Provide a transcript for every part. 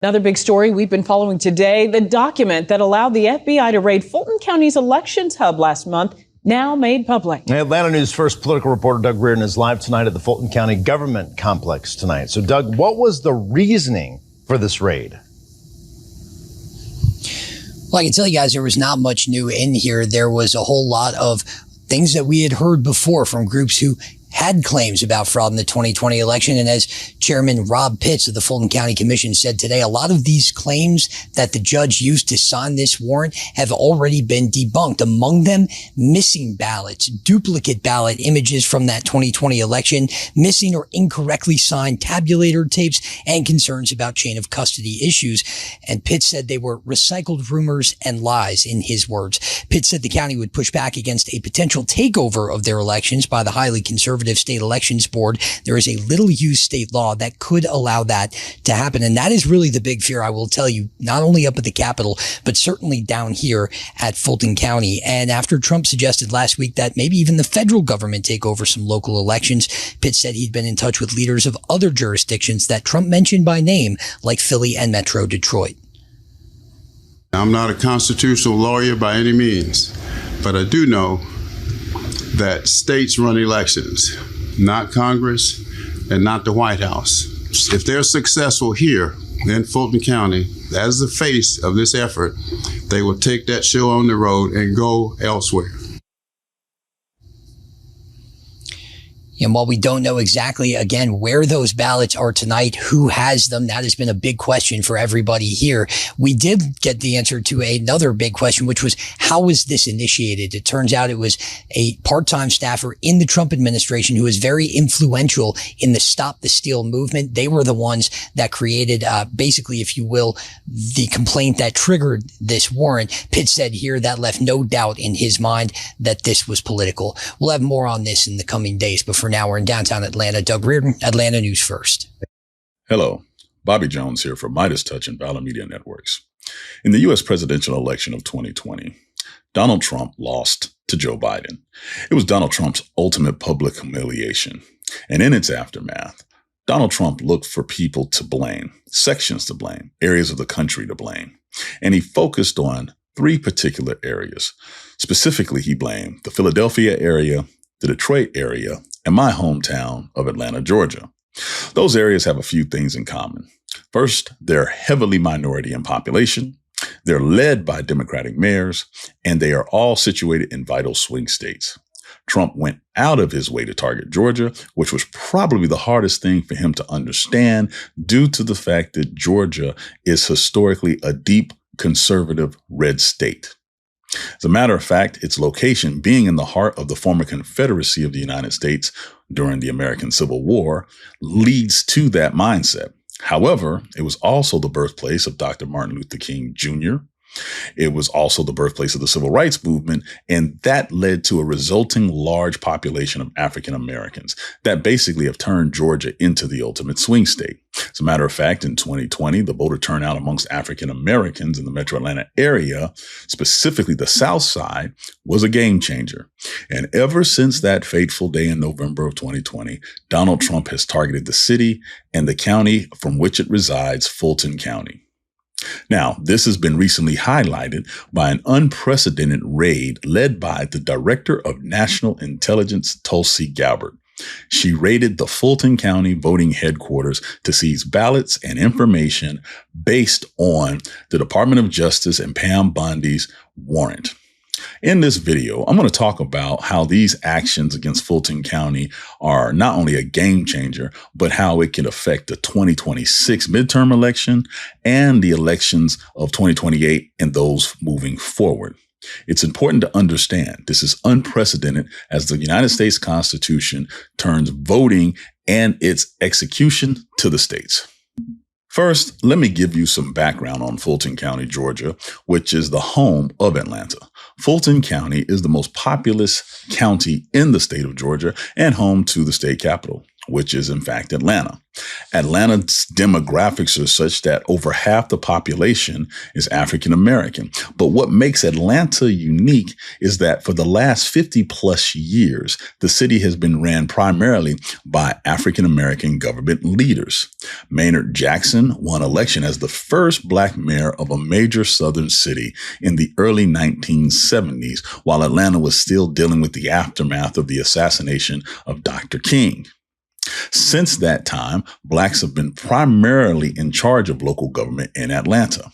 Another big story we've been following today, the document that allowed the FBI to raid Fulton County's elections hub last month, now made public. Atlanta News First political reporter Doug Reardon is live tonight at the Fulton County Government Complex tonight. So, Doug, what was the reasoning for this raid? Well, I can tell you guys there was not much new in here. There was a whole lot of things that we had heard before from groups who had claims about fraud in the 2020 election. And as Chairman Rob Pitts of the Fulton County Commission said today, a lot of these claims that the judge used to sign this warrant have already been debunked. Among them, missing ballots, duplicate ballot images from that 2020 election, missing or incorrectly signed tabulator tapes, and concerns about chain of custody issues. And Pitts said they were recycled rumors and lies, in his words. Pitts said the county would push back against a potential takeover of their elections by the highly conservative State Elections Board. There is a little used state law that could allow that to happen. And that is really the big fear, I will tell you, not only up at the Capitol, but certainly down here at Fulton County. And after Trump suggested last week that maybe even the federal government take over some local elections, Pitt said he'd been in touch with leaders of other jurisdictions that Trump mentioned by name, like Philly and Metro Detroit. I'm not a constitutional lawyer by any means, but I do know that states run elections, not Congress and not the White House. If they're successful here in Fulton County, as the face of this effort, they will take that show on the road and go elsewhere. And while we don't know exactly, again, where those ballots are tonight, who has them, that has been a big question for everybody here. We did get the answer to another big question, which was, how was this initiated? It turns out it was a part-time staffer in the Trump administration who was very influential in the Stop the Steal movement. They were the ones that created, basically, if you will, the complaint that triggered this warrant. Pitt said here that left no doubt in his mind that this was political. We'll have more on this in the coming days, but for now, we're in downtown Atlanta. Doug Reardon, Atlanta News First. Hello, Bobby Jones here for MeidasTouch and Valor Media Networks. In the U.S. presidential election of 2020, Donald Trump lost to Joe Biden. It was Donald Trump's ultimate public humiliation. And in its aftermath, Donald Trump looked for people to blame, sections to blame, areas of the country to blame. And he focused on three particular areas. Specifically, he blamed the Philadelphia area, the Detroit area, and my hometown of Atlanta, Georgia. Those areas have a few things in common. First, they're heavily minority in population. They're led by Democratic mayors, and they are all situated in vital swing states. Trump went out of his way to target Georgia, which was probably the hardest thing for him to understand due to the fact that Georgia is historically a deep conservative red state. As a matter of fact, its location being in the heart of the former Confederacy of the United States during the American Civil War leads to that mindset. However, it was also the birthplace of Dr. Martin Luther King Jr. It was also the birthplace of the Civil Rights Movement, and that led to a resulting large population of African Americans that basically have turned Georgia into the ultimate swing state. As a matter of fact, in 2020, the voter turnout amongst African Americans in the metro Atlanta area, specifically the South Side, was a game changer. And ever since that fateful day in November of 2020, Donald Trump has targeted the city and the county from which it resides, Fulton County. Now, this has been recently highlighted by an unprecedented raid led by the Director of National Intelligence, Tulsi Gabbard. She raided the Fulton County voting headquarters to seize ballots and information based on the Department of Justice and Pam Bondi's warrant. In this video, I'm going to talk about how these actions against Fulton County are not only a game changer, but how it can affect the 2026 midterm election and the elections of 2028 and those moving forward. It's important to understand this is unprecedented as the United States Constitution turns voting and its execution to the states. First, let me give you some background on Fulton County, Georgia, which is the home of Atlanta. Fulton County is the most populous county in the state of Georgia and home to the state capital. which is in fact Atlanta. Atlanta's demographics are such that over half the population is African American. But what makes Atlanta unique is that for the last 50 plus years, the city has been ran primarily by African American government leaders. Maynard Jackson won election as the first black mayor of a major southern city in the early 1970s, while Atlanta was still dealing with the aftermath of the assassination of Dr. King. Since that time, blacks have been primarily in charge of local government in Atlanta.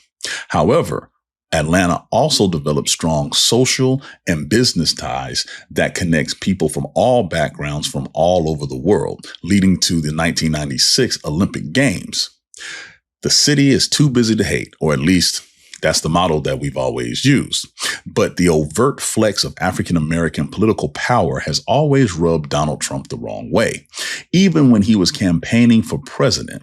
However, Atlanta also developed strong social and business ties that connects people from all backgrounds from all over the world, leading to the 1996 Olympic Games. The city is too busy to hate, or at least that's the model that we've always used. But the overt flex of African-American political power has always rubbed Donald Trump the wrong way. Even when he was campaigning for president,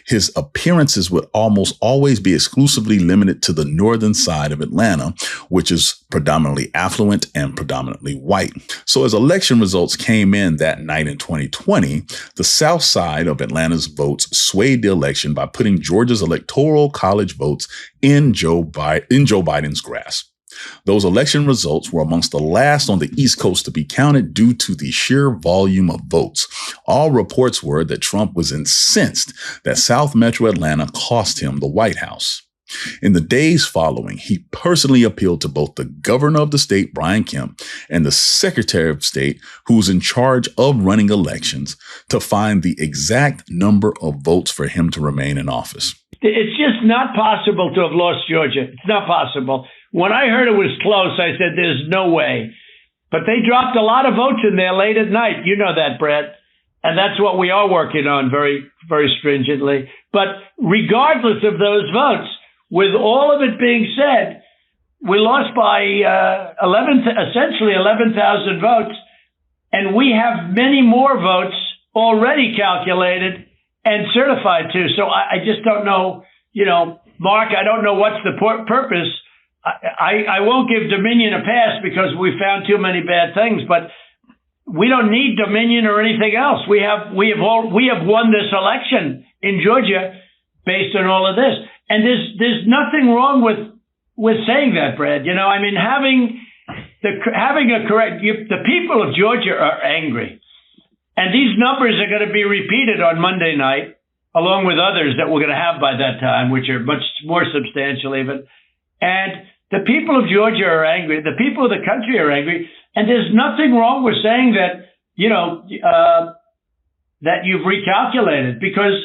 his appearances would almost always be exclusively limited to the northern side of Atlanta, which is predominantly affluent and predominantly white. So as election results came in that night in 2020, the south side of Atlanta's votes swayed the election by putting Georgia's electoral college votes in Joe Biden's grasp. Those election results were amongst the last on the East Coast to be counted due to the sheer volume of votes. All reports were that Trump was incensed that South Metro Atlanta cost him the White House. In the days following, he personally appealed to both the governor of the state, Brian Kemp, and the secretary of state, who's in charge of running elections, to find the exact number of votes for him to remain in office. It's just not possible to have lost Georgia. It's not possible. When I heard it was close, I said, there's no way. But they dropped a lot of votes in there late at night. You know that, Brett. And that's what we are working on very, very stringently. But regardless of those votes, with all of it being said, we lost by essentially 11,000 votes. And we have many more votes already calculated and certified to. So I just don't know, Mark, I don't know what's the purpose. I won't give Dominion a pass because we found too many bad things, but we don't need Dominion or anything else. We have won this election in Georgia based on all of this. And there's nothing wrong with saying that, Brad. Having a correct, the people of Georgia are angry. And these numbers are going to be repeated on Monday night, along with others that we're going to have by that time, which are much more substantial even. And the people of Georgia are angry. The people of the country are angry. And there's nothing wrong with saying that, that you've recalculated, because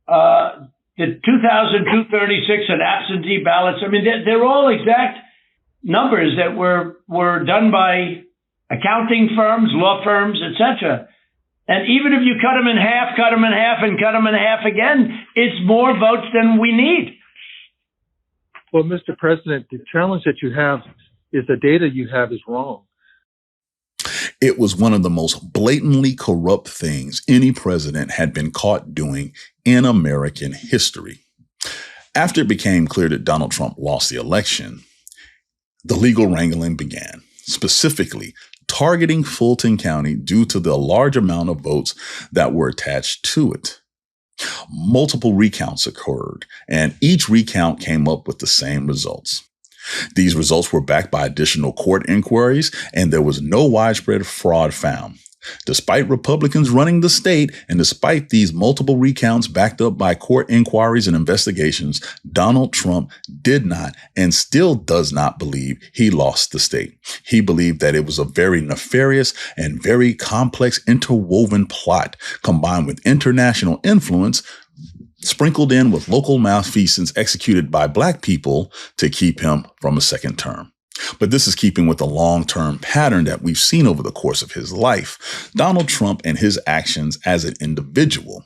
the 2,236 and absentee ballots, they're all exact numbers that were done by accounting firms, law firms, etc. And even if you cut them in half, and cut them in half again, it's more votes than we need. Well, Mr. President, the challenge that you have is the data you have is wrong. It was one of the most blatantly corrupt things any president had been caught doing in American history. After it became clear that Donald Trump lost the election, the legal wrangling began, specifically targeting Fulton County due to the large amount of votes that were attached to it. Multiple recounts occurred, and each recount came up with the same results. These results were backed by additional court inquiries, and there was no widespread fraud found. Despite Republicans running the state, and despite these multiple recounts backed up by court inquiries and investigations, Donald Trump did not and still does not believe he lost the state. He believed that it was a very nefarious and very complex interwoven plot combined with international influence, sprinkled in with local malfeasance executed by black people to keep him from a second term. But this is keeping with the long-term pattern that we've seen over the course of his life. Donald Trump and his actions as an individual,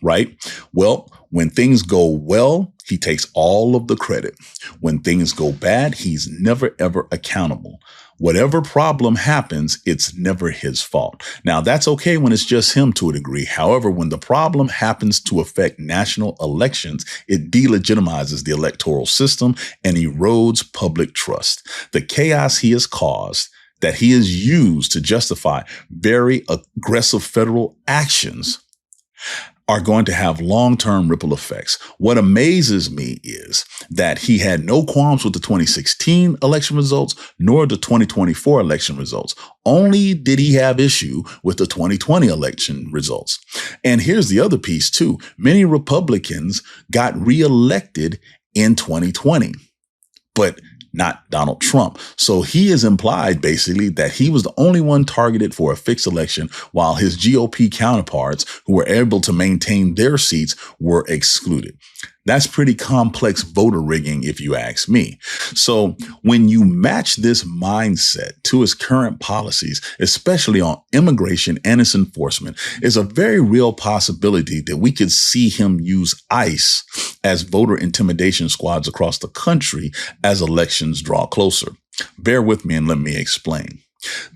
right? Well, when things go well, he takes all of the credit. When things go bad, he's never, ever accountable. Whatever problem happens, it's never his fault. Now, that's okay when it's just him to a degree. However, when the problem happens to affect national elections, it delegitimizes the electoral system and erodes public trust. The chaos he has caused, that he has used to justify very aggressive federal actions, are going to have long-term ripple effects. What amazes me is that he had no qualms with the 2016 election results, nor the 2024 election results. Only did he have issue with the 2020 election results. And here's the other piece too. Many Republicans got reelected in 2020, but not Donald Trump. So he has implied basically that he was the only one targeted for a fixed election, while his GOP counterparts who were able to maintain their seats were excluded. That's pretty complex voter rigging, if you ask me. So when you match this mindset to his current policies, especially on immigration and its enforcement, is a very real possibility that we could see him use ICE as voter intimidation squads across the country as elections draw closer. Bear with me and let me explain.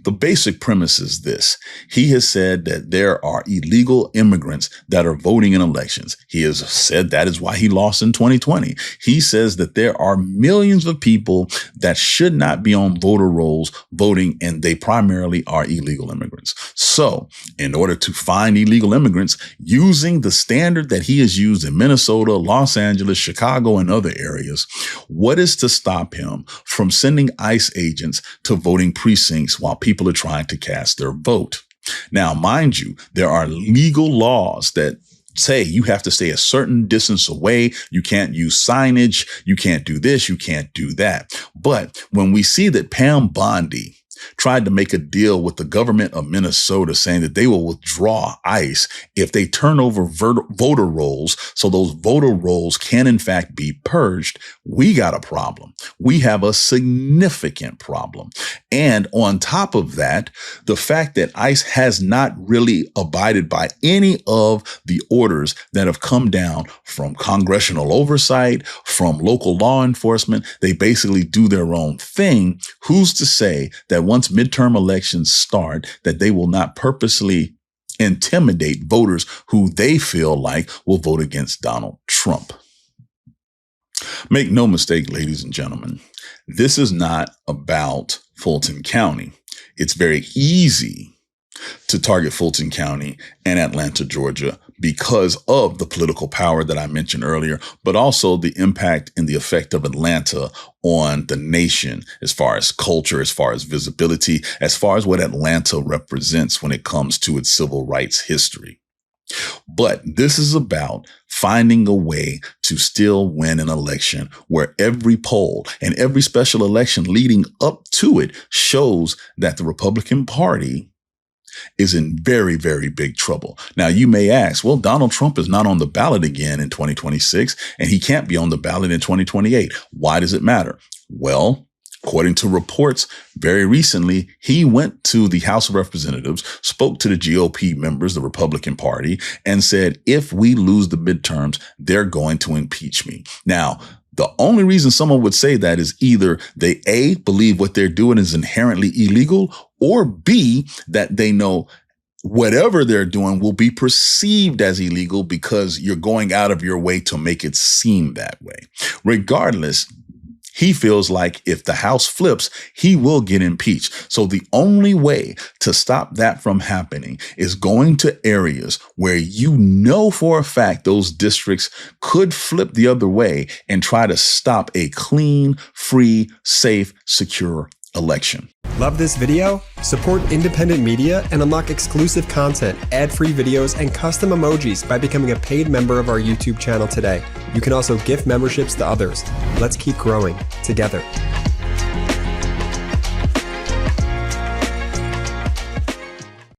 The basic premise is this. He has said that there are illegal immigrants that are voting in elections. He has said that is why he lost in 2020. He says that there are millions of people that should not be on voter rolls voting, and they primarily are illegal immigrants. So in order to find illegal immigrants, using the standard that he has used in Minnesota, Los Angeles, Chicago, and other areas, what is to stop him from sending ICE agents to voting precincts while people are trying to cast their vote? Now, mind you, there are legal laws that say you have to stay a certain distance away. You can't use signage. You can't do this. You can't do that. But when we see that Pam Bondi tried to make a deal with the government of Minnesota saying that they will withdraw ICE if they turn over voter rolls so those voter rolls can in fact be purged, we got a problem. We have a significant problem. And on top of that, the fact that ICE has not really abided by any of the orders that have come down from congressional oversight, from local law enforcement, they basically do their own thing. Who's to say that once midterm elections start, that they will not purposely intimidate voters who they feel like will vote against Donald Trump? Make no mistake, ladies and gentlemen, this is not about Fulton County. It's very easy to target Fulton County and Atlanta, Georgia, because of the political power that I mentioned earlier, but also the impact and the effect of Atlanta on the nation as far as culture, as far as visibility, as far as what Atlanta represents when it comes to its civil rights history. But this is about finding a way to still win an election where every poll and every special election leading up to it shows that the Republican Party is in very, very big trouble. Now, you may ask, well, Donald Trump is not on the ballot again in 2026, and he can't be on the ballot in 2028. Why does it matter? Well, according to reports very recently, he went to the House of Representatives, spoke to the GOP members, the Republican Party, and said, if we lose the midterms, they're going to impeach me. Now, the only reason someone would say that is either they, A, believe what they're doing is inherently illegal, or B, that they know whatever they're doing will be perceived as illegal because you're going out of your way to make it seem that way. Regardless, he feels like if the House flips, he will get impeached. So the only way to stop that from happening is going to areas where you know for a fact those districts could flip the other way and try to stop a clean, free, safe, secure election. Love this video? Support independent media and unlock exclusive content, ad-free videos, and custom emojis by becoming a paid member of our YouTube channel today. You can also gift memberships to others. Let's keep growing together.